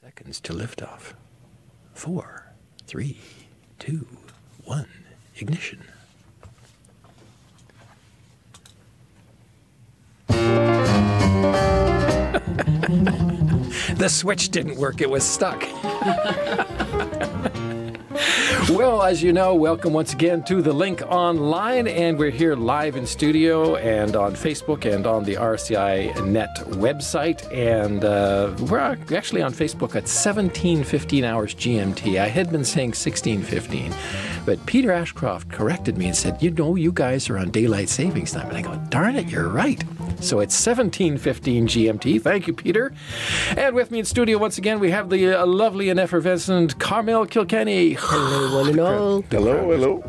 Seconds to liftoff. 4, 3, 2, 1. Ignition. The switch didn't work. It was stuck. Well, as you know, welcome once again to The Link Online, and we're here live in studio and on Facebook and on the RCI Net website, and we're actually on Facebook at 17:15 hours GMT. I had been saying 16:15, but Peter Ashcroft corrected me and said, you guys are on daylight savings time, and I go, darn it, you're right. So it's 17:15 GMT. Thank you, Peter. And with me in studio once again, we have the lovely and effervescent Carmel Kilkenny. Hello, one and all. Hello.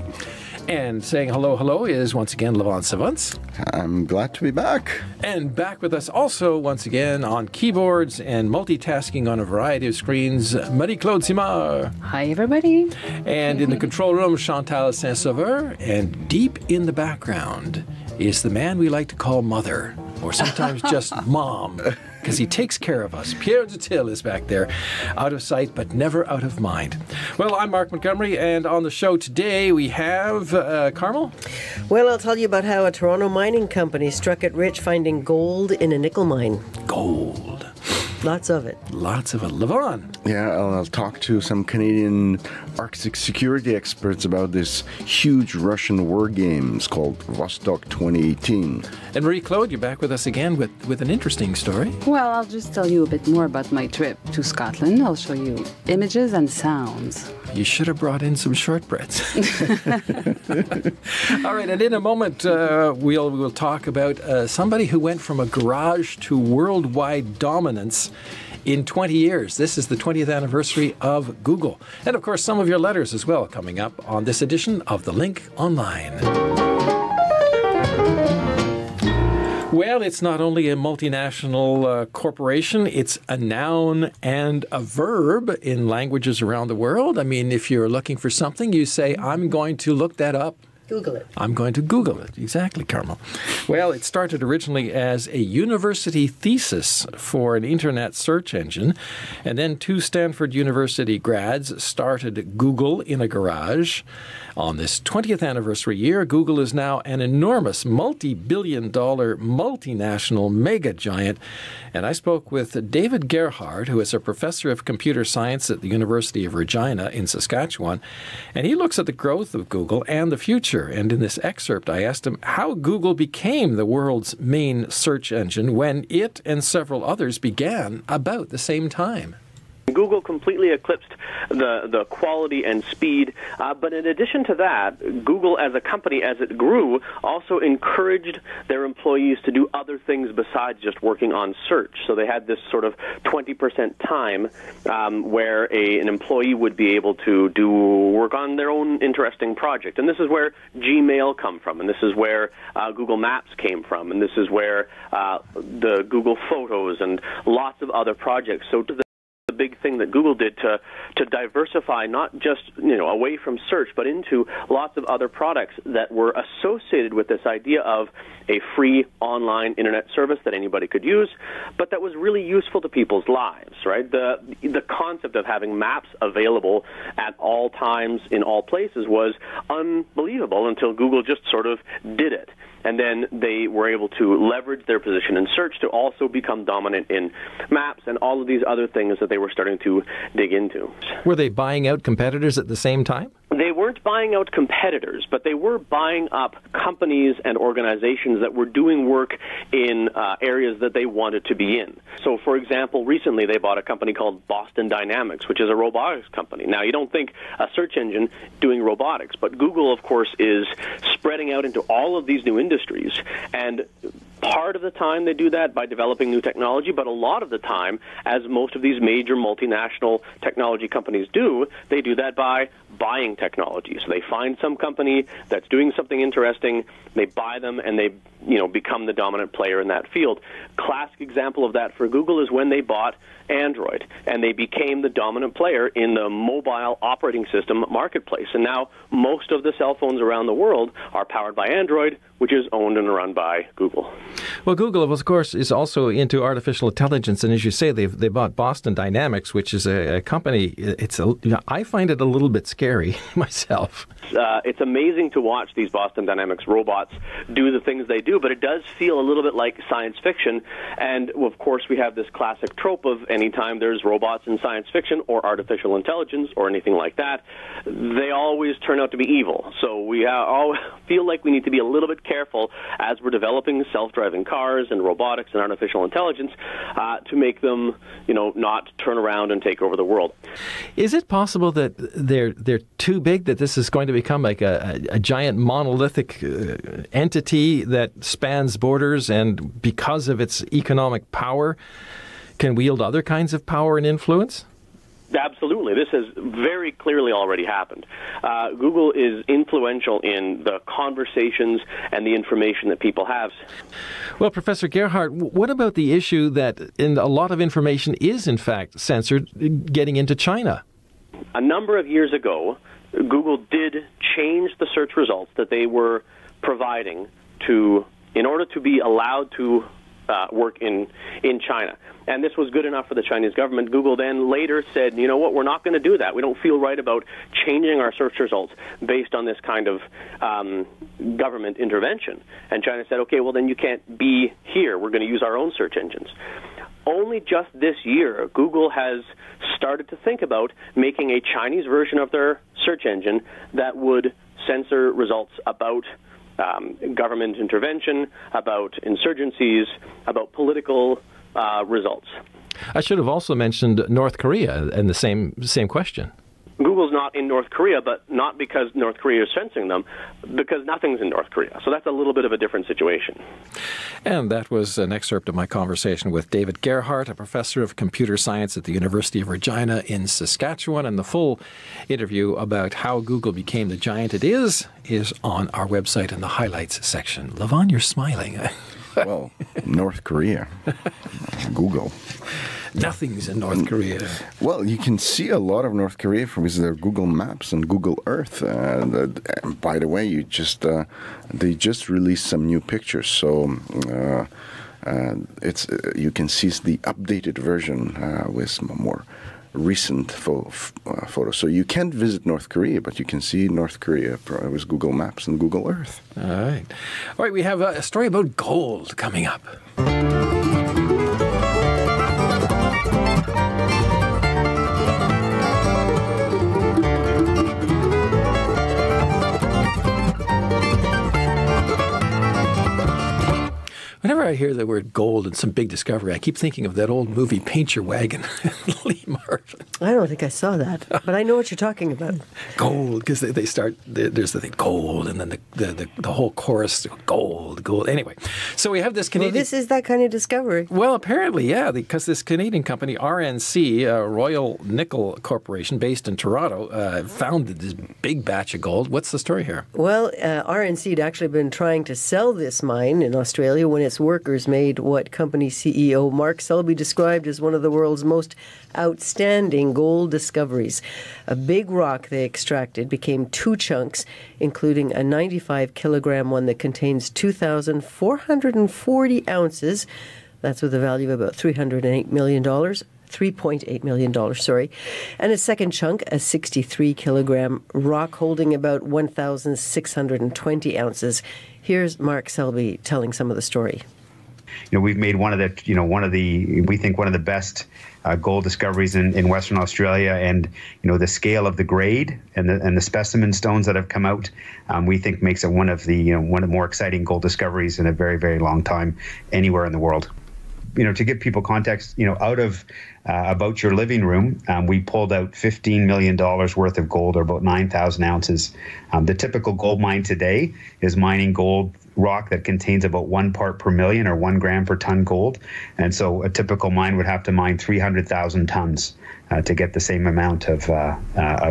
And saying hello is once again Levon Savants. I'm glad to be back. And back with us also once again on keyboards and multitasking on a variety of screens, Marie-Claude Simard. Hi, everybody. And in the control room, Chantal Saint-Sauveur. And deep in the background is the man we like to call Mother, or sometimes just Mom, because he takes care of us. Pierre Dutil is back there, out of sight but never out of mind. Well, I'm Mark Montgomery, and on the show today we have Carmel. Well, I'll tell you about how a Toronto mining company struck it rich finding gold in a nickel mine. Gold. Lots of it. Lots of it. Levon. Yeah, I'll talk to some Canadian Arctic security experts about this huge Russian war games called Vostok 2018. And Marie-Claude, you're back with us again with an interesting story. Well, I'll just tell you a bit more about my trip to Scotland. I'll show you images and sounds. You should have brought in some shortbreads. All right, and in a moment, we'll talk about somebody who went from a garage to worldwide dominance in 20 years. This is the 20th anniversary of Google. And, of course, some of your letters as well coming up on this edition of The Link Online. Well, it's not only a multinational corporation, it's a noun and a verb in languages around the world. I mean, if you're looking for something, you say, I'm going to look that up. Google it. I'm going to Google it. Exactly, Carmel. Well, it started originally as a university thesis for an internet search engine, and then two Stanford University grads started Google in a garage. On this 20th anniversary year, Google is now an enormous multi-billion-dollar multinational mega giant. And I spoke with David Gerhard, who is a professor of computer science at the University of Regina in Saskatchewan. And he looks at the growth of Google and the future. And in this excerpt, I asked him how Google became the world's main search engine when it and several others began about the same time. Google completely eclipsed the quality and speed, but in addition to that, Google as a company, as it grew, also encouraged their employees to do other things besides just working on search. So they had this sort of 20% time where an employee would be able to do work on their own interesting project. And this is where Gmail come from, and this is where Google Maps came from, and this is where the Google Photos and lots of other projects. So to the big thing that Google did to diversify not just away from search but into lots of other products that were associated with this idea of a free online internet service that anybody could use, but that was really useful to people's lives, right? The concept of having maps available at all times in all places was unbelievable until Google just sort of did it. And then they were able to leverage their position in search to also become dominant in maps and all of these other things that they were starting to dig into. Were they buying out competitors at the same time? They weren't buying out competitors, but they were buying up companies and organizations that were doing work in areas that they wanted to be in. So, for example, recently they bought a company called Boston Dynamics, which is a robotics company. Now, you don't think a search engine doing robotics, but Google, of course, is spreading out into all of these new industries. And part of the time they do that by developing new technology, but a lot of the time, as most of these major multinational technology companies do, they do that by buying technology. So they find some company that's doing something interesting, they buy them, and they become the dominant player in that field. Classic example of that for Google is when they bought Android, and they became the dominant player in the mobile operating system marketplace. And now most of the cell phones around the world are powered by Android, which is owned and run by Google. Well, Google, of course, is also into artificial intelligence, and as you say, they bought Boston Dynamics, which is a company. I find it a little bit scary myself. It's amazing to watch these Boston Dynamics robots do the things they do, but it does feel a little bit like science fiction. And of course, we have this classic trope of anytime there's robots in science fiction or artificial intelligence or anything like that, they always turn out to be evil. So we all feel like we need to be a little bit careful as we're developing self-driving cars and robotics and artificial intelligence to make them, not turn around and take over the world. Is it possible that they're too big, that this is going to become like a giant monolithic entity that spans borders and because of its economic power can wield other kinds of power and influence? Absolutely. This has very clearly already happened. Google is influential in the conversations and the information that people have. Well, Professor Gerhardt, what about the issue that a lot of information is, in fact, censored getting into China? A number of years ago, Google did change the search results that they were providing in order to be allowed to work in China. And this was good enough for the Chinese government. Google then later said, you know what, we're not going to do that. We don't feel right about changing our search results based on this kind of government intervention. And China said, okay, well, then you can't be here. We're going to use our own search engines. Only just this year, Google has started to think about making a Chinese version of their search engine that would censor results about government intervention, about insurgencies, about political results. I should have also mentioned North Korea and the same question. Google's not in North Korea, but not because North Korea is censoring them, because nothing's in North Korea. So that's a little bit of a different situation. And that was an excerpt of my conversation with David Gerhardt, a professor of computer science at the University of Regina in Saskatchewan. And the full interview about how Google became the giant it is on our website in the highlights section. Levon, you're smiling. Well, North Korea, Google. Nothing's in North Korea. Well, you can see a lot of North Korea from their Google Maps and Google Earth. By the way, they just released some new pictures, so you can see the updated version with some more recent photos. So you can't visit North Korea, but you can see North Korea with Google Maps and Google Earth. All right, we have a story about gold coming up. Whenever I hear the word gold and some big discovery, I keep thinking of that old movie Paint Your Wagon, Lee Marvin. I don't think I saw that, but I know what you're talking about. Gold, because they start, there's the thing, gold, and then the whole chorus, gold. Anyway, so we have this Canadian... Well, this is that kind of discovery. Well, apparently, yeah, because this Canadian company, RNC, Royal Nickel Corporation, based in Toronto, found this big batch of gold. What's the story here? Well, RNC had actually been trying to sell this mine in Australia when its workers made what company CEO Mark Selby described as one of the world's most outstanding gold discoveries. A big rock they extracted became two chunks, including a 95-kilogram one that contains 2,440 ounces. That's with a value of about $3.8 million, sorry. And a second chunk, a 63-kilogram rock holding about 1,620 ounces. Here's Mark Selby telling some of the story. We've made one of the best gold discoveries in Western Australia, and the scale of the grade and the specimen stones that have come out, we think makes it one of the more exciting gold discoveries in a very, very long time anywhere in the world. To give people context, out of about your living room, we pulled out $15 million worth of gold, or about 9,000 ounces. The typical gold mine today is mining gold rock that contains about 1 part per million, or 1 gram per ton gold. And so a typical mine would have to mine 300,000 tons to get the same amount of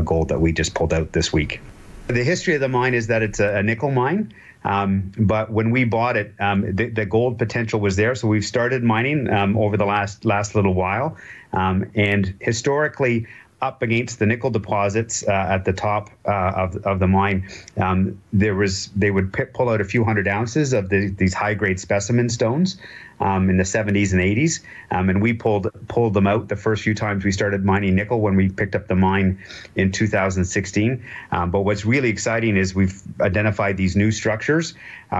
gold that we just pulled out this week. The history of the mine is that it's a nickel mine. But when we bought it, the gold potential was there. So we've started mining over the last little while. And historically, up against the nickel deposits at the top of the mine, they would pull out a few hundred ounces of these high-grade specimen stones in the 70s and 80s, and we pulled them out the first few times we started mining nickel when we picked up the mine in 2016. But what's really exciting is we've identified these new structures,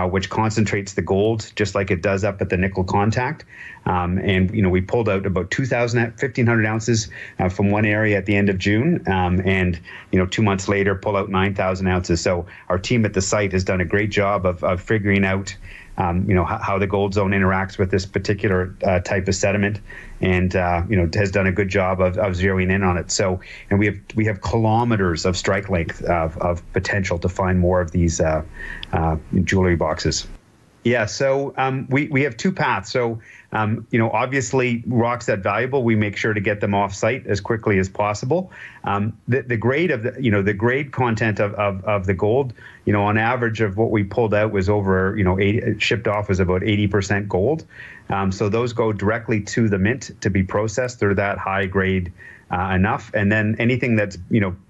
which concentrates the gold just like it does up at the nickel contact. And we pulled out about 1,500 ounces from one area at the end of June, and 2 months later pull out 9,000 ounces. So our team at the site has done a great job of figuring out how the gold zone interacts with this particular type of sediment, and has done a good job of zeroing in on it. So, and we have kilometers of strike length of potential to find more of these jewelry boxes. Yeah, so we have two paths. So, obviously rocks that valuable, we make sure to get them off site as quickly as possible. The grade of the grade content of the gold, on average of what we pulled out was over, 80, shipped off was about 80% gold. So those go directly to the mint to be processed. They're that high grade enough. And then anything that's,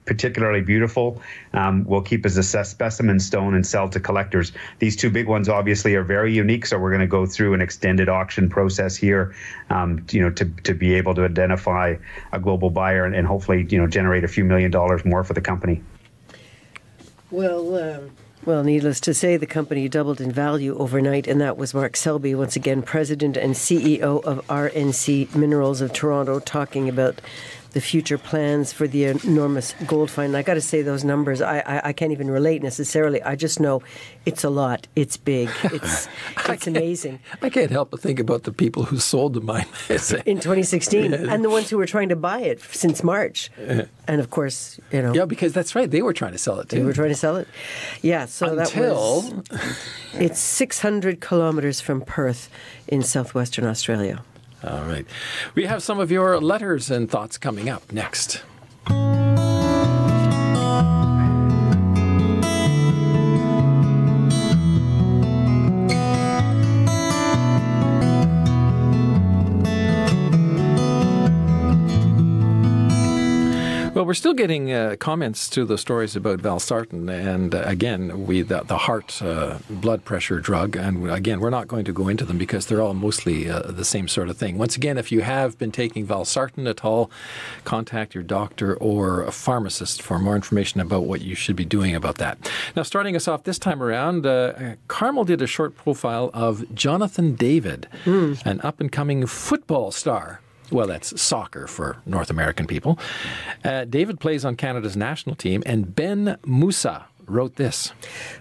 particularly beautiful, we'll keep as a specimen stone and sell to collectors. These two big ones obviously are very unique. So we're going to go through an extended auction process here, to be able to identify a global buyer and hopefully, generate a few $1 million more for the company. Well, needless to say, the company doubled in value overnight, and that was Mark Selby, once again, President and CEO of RNC Minerals of Toronto, talking about the future plans for the enormous gold find. And I got to say, those numbers, I can't even relate necessarily. I just know it's a lot. It's big. It's amazing. I can't help but think about the people who sold the mine in 2016, and the ones who were trying to buy it since March. And of course, Yeah, because that's right. They were trying to sell it too. They were trying to sell it. Yeah, so Until... it's 600 kilometers from Perth in southwestern Australia. All right. We have some of your letters and thoughts coming up next. Well, we're still getting comments to the stories about valsartan, and again, the heart blood pressure drug, and again, we're not going to go into them because they're all mostly the same sort of thing. Once again, if you have been taking valsartan at all, contact your doctor or a pharmacist for more information about what you should be doing about that. Now, starting us off this time around, Carmel did a short profile of Jonathan David, an up-and-coming football star. Well, that's soccer for North American people. David plays on Canada's national team, and Ben Musa wrote this.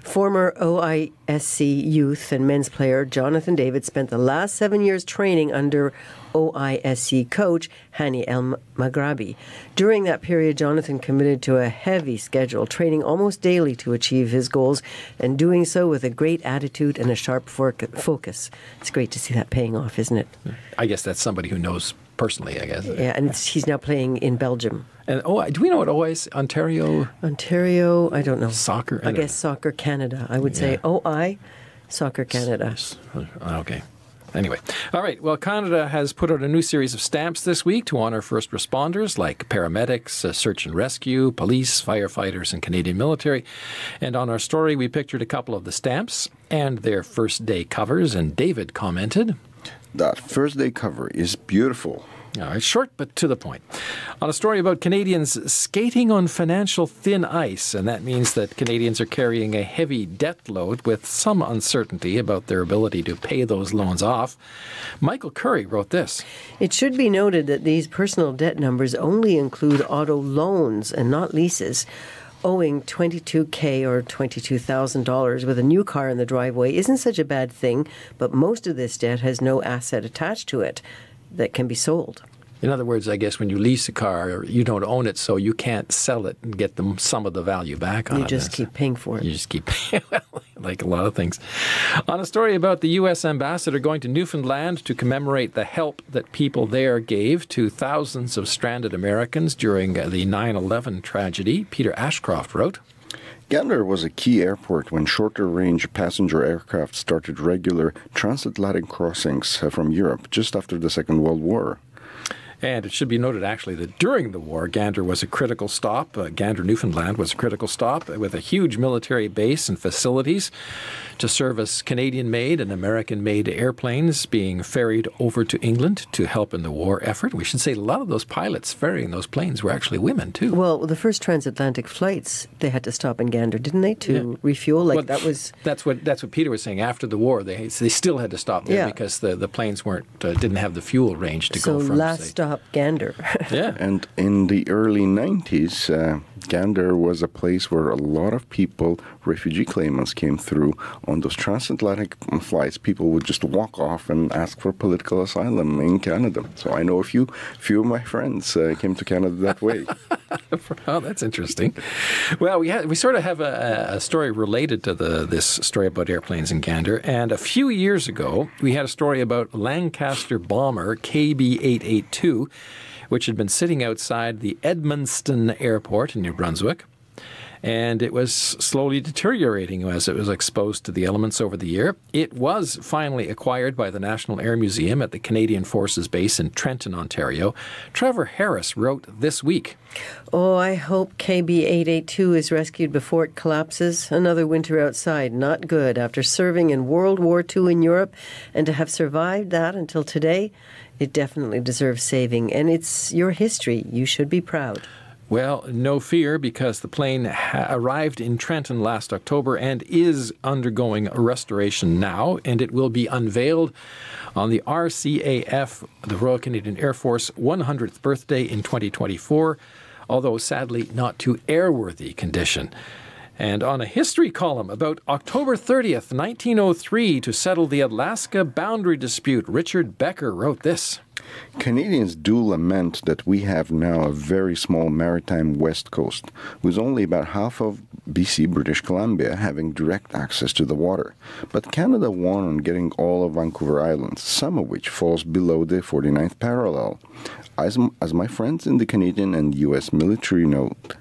Former OISC youth and men's player Jonathan David spent the last 7 years training under OISC coach Hani El Maghrabi. During that period, Jonathan committed to a heavy schedule, training almost daily to achieve his goals, and doing so with a great attitude and a sharp focus. It's great to see that paying off, isn't it? I guess that's somebody who knows personally, I guess. Yeah, and he's now playing in Belgium. And do we know what OI Ontario? Ontario, I don't know. Soccer? I guess Soccer Canada. I would say OI, Soccer Canada. Okay. Anyway, all right. Well, Canada has put out a new series of stamps this week to honor first responders like paramedics, search and rescue, police, firefighters, and Canadian military. And on our story, we pictured a couple of the stamps and their first day covers. And David commented, "That first day cover is beautiful." All right, short but to the point. On a story about Canadians skating on financial thin ice, and that means that Canadians are carrying a heavy debt load with some uncertainty about their ability to pay those loans off. Michael Curry wrote this. It should be noted that these personal debt numbers only include auto loans and not leases. Owing $22,000 or $22,000 with a new car in the driveway isn't such a bad thing, but most of this debt has no asset attached to it that can be sold. In other words, I guess when you lease a car, you don't own it, so you can't sell it and get some of the value back on it. You just keep paying for it. You just keep paying, like a lot of things. On a story about the U.S. ambassador going to Newfoundland to commemorate the help that people there gave to thousands of stranded Americans during the 9/11 tragedy, Peter Ashcroft wrote, Gander was a key airport when shorter-range passenger aircraft started regular transatlantic crossings from Europe just after the Second World War. And it should be noted, actually, that during the war, Gander was a critical stop. Gander, Newfoundland was a critical stop with a huge military base and facilities to service Canadian-made and American-made airplanes being ferried over to England to help in the war effort. We should say a lot of those pilots ferrying those planes were actually women, too. Well, the first transatlantic flights, they had to stop in Gander, didn't they, to refuel? That's what Peter was saying. After the war, they still had to stop there because the planes didn't have the fuel range to go from. So last stop, Gander. Yeah. And in the early 90s, Gander was a place where a lot of people, refugee claimants, came through on those transatlantic flights. People would just walk off and ask for political asylum in Canada. So I know a few of my friends came to Canada that way. Oh, that's interesting. Well, we sort of have a story related to this story about airplanes in Gander. And a few years ago, we had a story about Lancaster bomber KB-882, which had been sitting outside the Edmundston Airport in New Brunswick. And it was slowly deteriorating as it was exposed to the elements over the year. It was finally acquired by the National Air Museum at the Canadian Forces Base in Trenton, Ontario. Trevor Harris wrote this week. Oh, I hope KB-882 is rescued before it collapses. Another winter outside, not good. After serving in World War II in Europe and to have survived that until today, it definitely deserves saving. And it's your history. You should be proud. Well, no fear, because the plane arrived in Trenton last October and is undergoing a restoration now, and it will be unveiled on the RCAF, the Royal Canadian Air Force, 100th birthday in 2024, although sadly not to airworthy condition. And on a history column about October 30th, 1903, to settle the Alaska boundary dispute, Richard Becker wrote this. Canadians do lament that we have now a very small maritime west coast, with only about half of BC, British Columbia, having direct access to the water. But Canada won on getting all of Vancouver Island, some of which falls below the 49th parallel. As my friends in the Canadian and U.S. military note,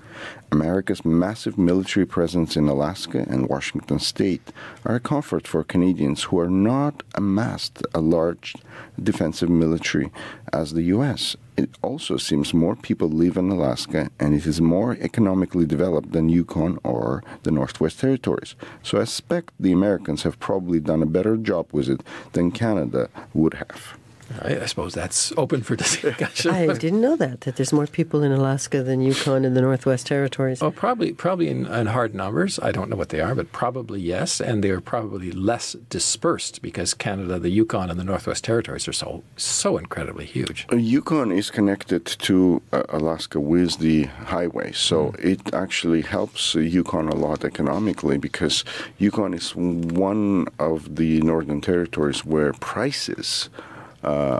America's massive military presence in Alaska and Washington State are a comfort for Canadians who are not amassed a large defensive military as the U.S. It also seems more people live in Alaska, and it is more economically developed than Yukon or the Northwest Territories. So I suspect the Americans have probably done a better job with it than Canada would have. I suppose that's open for discussion. I didn't know that there's more people in Alaska than Yukon and the Northwest Territories. Oh, probably in hard numbers. I don't know what they are, but probably yes. And they're probably less dispersed because Canada, the Yukon, and the Northwest Territories are so incredibly huge. Yukon is connected to Alaska with the highway, so it actually helps Yukon a lot economically because Yukon is one of the Northern Territories where prices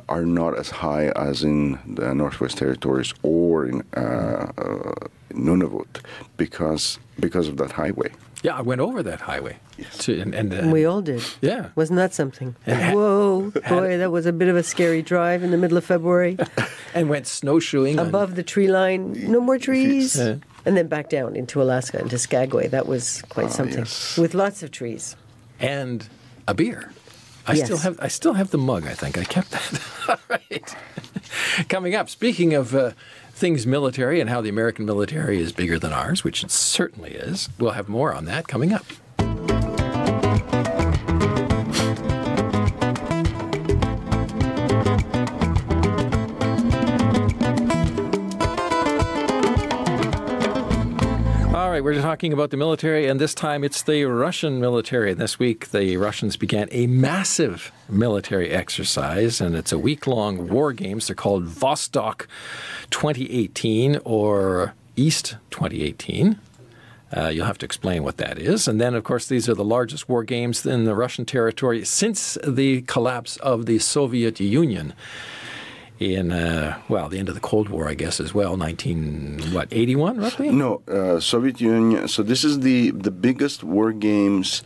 are not as high as in the Northwest Territories or in Nunavut because of that highway. Yeah, I went over that highway. Yes. And we all did. Yeah. Wasn't that something? Whoa, boy, that was a bit of a scary drive in the middle of February. And went snowshoeing. Above the tree line, no more trees. And then back down into Alaska, into Skagway. That was quite something. Yes. With lots of trees. And a beer. I still have the mug, I think. I kept that. All right. Coming up, speaking of things military and how the American military is bigger than ours, which it certainly is, we'll have more on that coming up. We're talking about the military, and this time it's the Russian military. This week, the Russians began a massive military exercise, and it's a week-long war games. They're called Vostok 2018 or East 2018. You'll have to explain what that is. And then, of course, these are the largest war games in the Russian territory since the collapse of the Soviet Union. In, the end of the Cold War, I guess, as well, 81, roughly? No, Soviet Union. So this is the biggest war games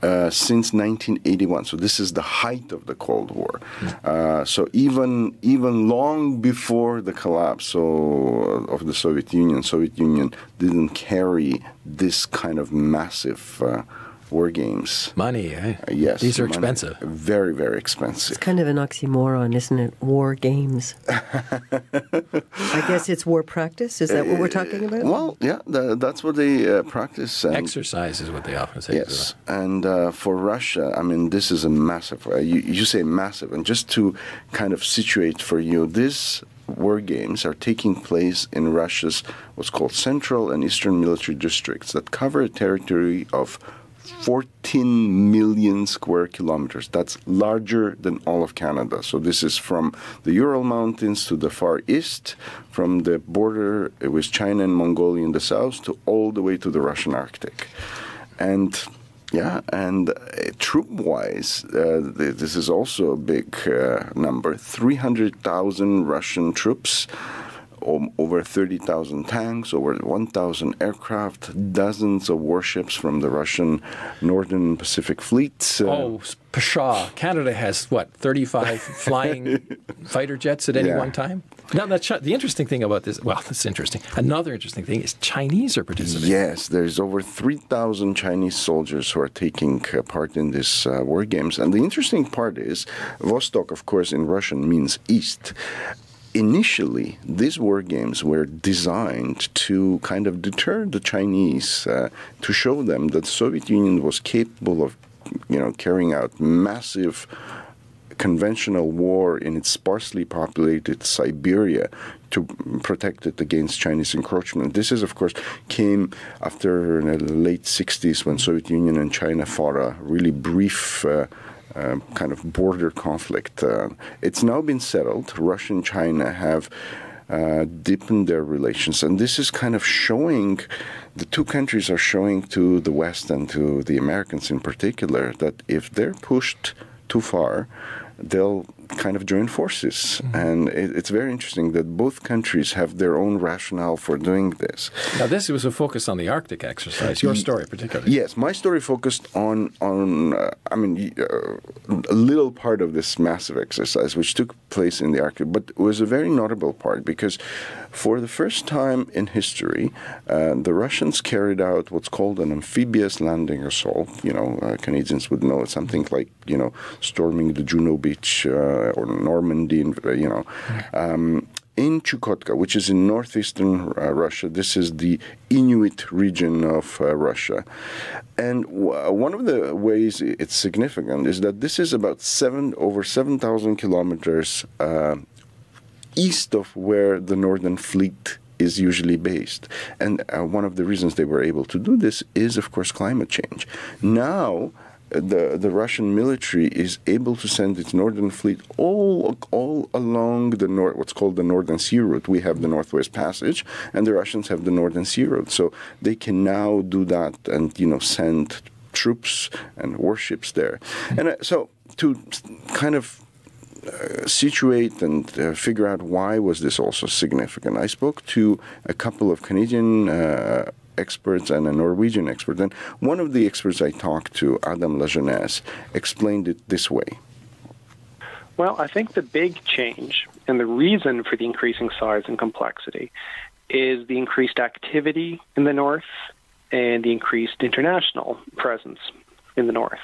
since 1981. So this is the height of the Cold War. So even long before the collapse of the Soviet Union didn't carry this kind of massive war games. Money, eh? Yes. These are money. expensive. Very, very expensive. It's kind of an oxymoron, isn't it? War games. I guess it's war practice. Is that what we're talking about? Well, yeah, that's what they practice. And Exercise is what they often say. yes, and for Russia, I mean, this is a massive. You say massive, and just to kind of situate for you, these war games are taking place in Russia's what's called Central and Eastern Military Districts that cover a territory of 14 million square kilometers. That's larger than all of Canada. So this is from the Ural Mountains to the far east, from the border with China and Mongolia in the south to all the way to the Russian Arctic. And troop-wise, this is also a big number. 300,000 Russian troops, over 30,000 tanks, over 1,000 aircraft, dozens of warships from the Russian Northern Pacific Fleet. Pshaw. Canada has, 35 flying fighter jets at any one time? Now, the interesting thing about this, that's interesting. Another interesting thing is Chinese are participating. Yes, there's over 3,000 Chinese soldiers who are taking part in these war games. And the interesting part is, Vostok, of course, in Russian means east. Initially, these war games were designed to kind of deter the Chinese, to show them that the Soviet Union was capable of, carrying out massive conventional war in its sparsely populated Siberia to protect it against Chinese encroachment. This is, of course, came after the late 60s when Soviet Union and China fought a really brief kind of border conflict. It's now been settled. Russia and China have deepened their relations, and this is kind of showing, the two countries are showing to the West and to the Americans in particular that if they're pushed too far, they'll kind of join forces. Mm-hmm. And it's very interesting that both countries have their own rationale for doing this. Now, this was a focus on the Arctic exercise, your story particularly. Yes, my story focused on a little part of this massive exercise, which took place in the Arctic, but it was a very notable part because for the first time in history, the Russians carried out what's called an amphibious landing assault. Canadians would know it's something like, storming the Juno Beach or Normandy, in Chukotka, which is in northeastern Russia. This is the Inuit region of Russia. And one of the ways it's significant is that this is about over 7,000 kilometers east of where the Northern Fleet is usually based. And one of the reasons they were able to do this is, of course, climate change. Now, the Russian military is able to send its Northern Fleet all along the what's called the Northern Sea Route. We have the Northwest Passage, and the Russians have the Northern Sea Route. So they can now do that and, send troops and warships there. And so to kind of situate and figure out why was this also significant, I spoke to a couple of Canadian experts and a Norwegian expert. And one of the experts I talked to, Adam Lajeunesse, explained it this way. Well, I think the big change and the reason for the increasing size and complexity is the increased activity in the north and the increased international presence in the north.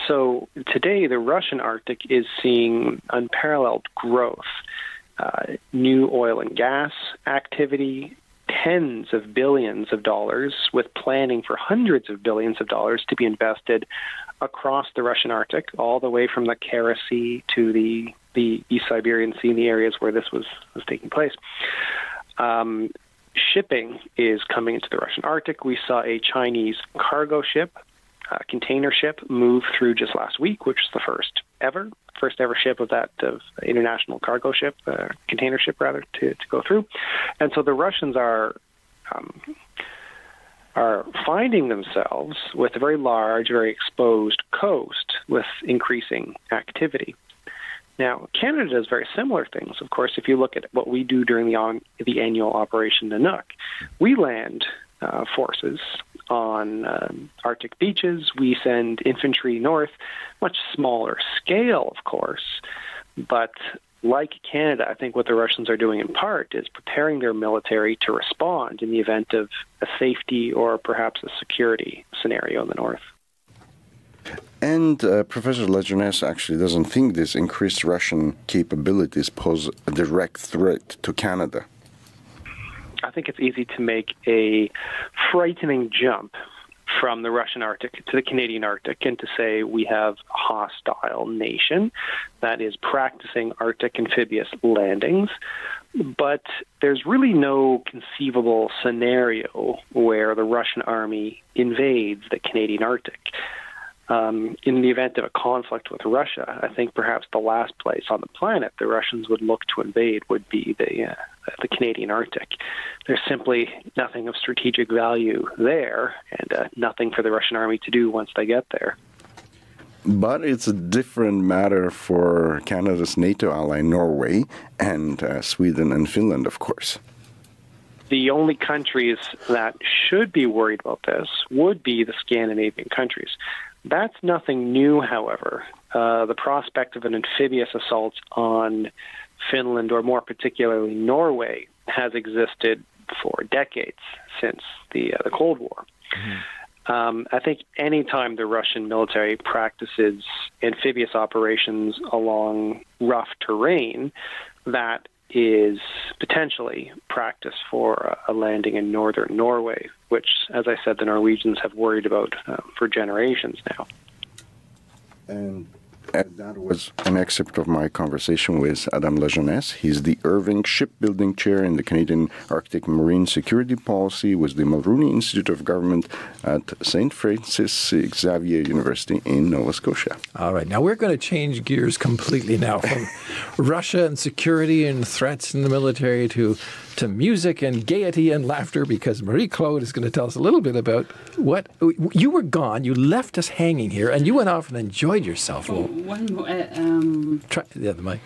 So today, the Russian Arctic is seeing unparalleled growth, new oil and gas activity, tens of billions of dollars, with planning for hundreds of billions of dollars to be invested across the Russian Arctic, all the way from the Kara Sea to the East Siberian Sea, in the areas where this was taking place. Shipping is coming into the Russian Arctic. We saw a Chinese cargo ship, container ship, move through just last week, which is the first ever ship of international cargo ship, container ship rather, to go through. And so the Russians are finding themselves with a very large, very exposed coast with increasing activity. Now, Canada does very similar things. Of course, if you look at what we do during the annual Operation Nanook, we land forces on Arctic beaches. We send infantry north, much smaller scale, of course. But like Canada, I think what the Russians are doing in part is preparing their military to respond in the event of a safety or perhaps a security scenario in the north. And Professor Lejeunesse actually doesn't think these increased Russian capabilities pose a direct threat to Canada. I think it's easy to make a frightening jump from the Russian Arctic to the Canadian Arctic and to say we have a hostile nation that is practicing Arctic amphibious landings. But there's really no conceivable scenario where the Russian army invades the Canadian Arctic. In the event of a conflict with Russia, I think perhaps the last place on the planet the Russians would look to invade would be the Canadian Arctic. There's simply nothing of strategic value there, and nothing for the Russian army to do once they get there. But it's a different matter for Canada's NATO ally, Norway, and Sweden and Finland, of course. The only countries that should be worried about this would be the Scandinavian countries. That's nothing new, however. The prospect of an amphibious assault on Finland, or more particularly Norway, has existed for decades, since the Cold War. Mm-hmm. I think any time the Russian military practices amphibious operations along rough terrain, that is potentially practice for a landing in northern Norway, which, as I said, the Norwegians have worried about for generations now. And that was an excerpt of my conversation with Adam Lejeunesse. He's the Irving Shipbuilding Chair in the Canadian Arctic Marine Security Policy with the Mulroney Institute of Government at St. Francis Xavier University in Nova Scotia. All right. Now, we're going to change gears completely now from Russia and security and threats in the military to music and gaiety and laughter, because Marie-Claude is going to tell us a little bit about what... You were gone, you left us hanging here, and you went off and enjoyed yourself. One more... Try the mic.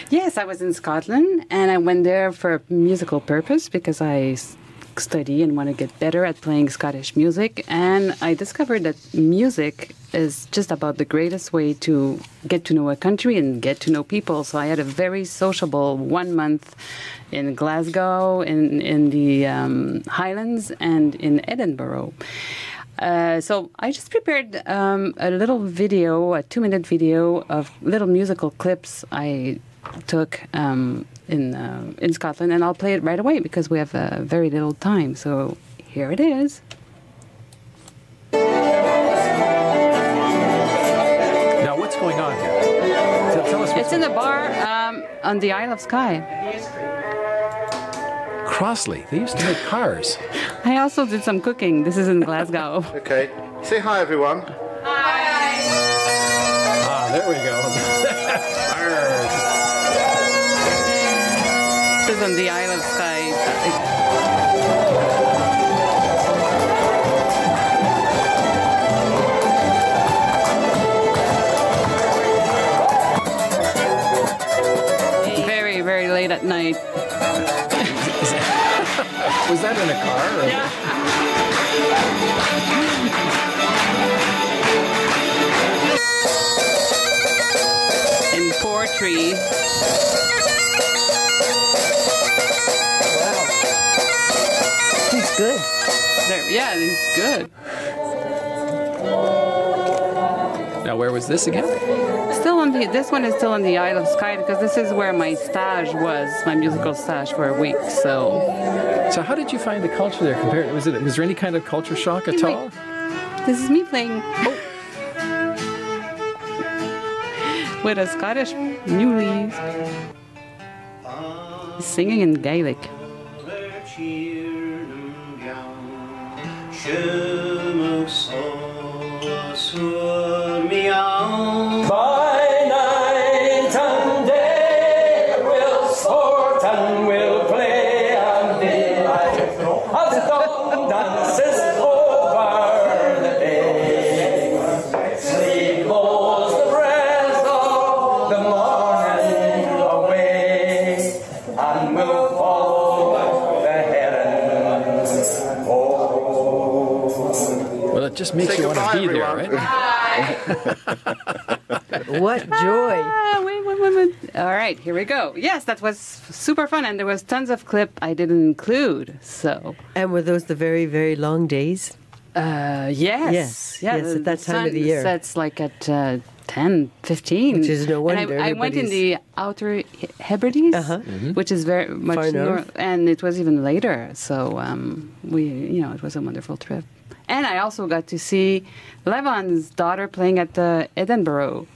Yes, I was in Scotland, and I went there for a musical purpose because I study and want to get better at playing Scottish music, and I discovered that music is just about the greatest way to get to know a country and get to know people. So I had a very sociable 1 month in Glasgow, in the Highlands, and in Edinburgh. So I just prepared a little video, a 2-minute video of little musical clips I took in Scotland, and I'll play it right away because we have very little time. So here it is. Now, what's going on here? Tell us what's It's in a bar on the Isle of Skye. Crossley. They used to make cars. I also did some cooking. This is in Glasgow. Okay. Say hi, everyone. Hi. Ah, there we go. This is on the Isle of Skye. Very, very late at night. Was that in a car? Or? Yeah. In Portree. Wow. He's good. Yeah, he's good. Now, where was this again? Still on this one is still on the Isle of Skye because this is where my stage was, my musical stage for a week. So how did you find the culture there compared? Was there any kind of culture shock at all? This is me playing with a Scottish muley singing in Gaelic. By night and day we'll sport and we'll play and delight as the dawn dances over the bay. Sleep goes the rest of the morning away, and we'll follow the herons home. Well, it just makes you want to be there, right? What joy. Wait. All right, here we go. Yes, that was super fun, and there was tons of clip I didn't include. So. And were those the very, very long days? Yes. Yeah, Yes, at that the time of the sun year. sets like at 10, 15. Which is no And wonder, I went in everybody's- the Outer Hebrides, Mm-hmm. which is very much Far north. north, and it was even later. So it was a wonderful trip. And I also got to see Levon's daughter playing at the Edinburgh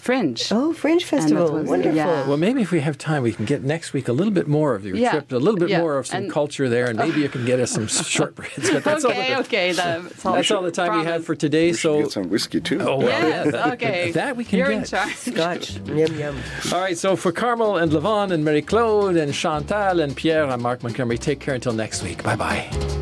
Fringe. Oh, Fringe Festival. was- Wonderful. yeah. Well, maybe if we have time, we can get next week a little bit more of your Yeah. trip, a little bit Yeah. more of some And- culture there, and maybe you can get us some shortbreads. But that's Okay. that's all the time we have for today. We should So, get some whiskey too. oh well, Yes, yeah, okay. that we can You're get. in charge. Scotch. Yum, yum. All right. So for Carmel and Levon and Marie Claude and Chantal and Pierre, I'm Mark Montgomery. Take care until next week. Bye bye.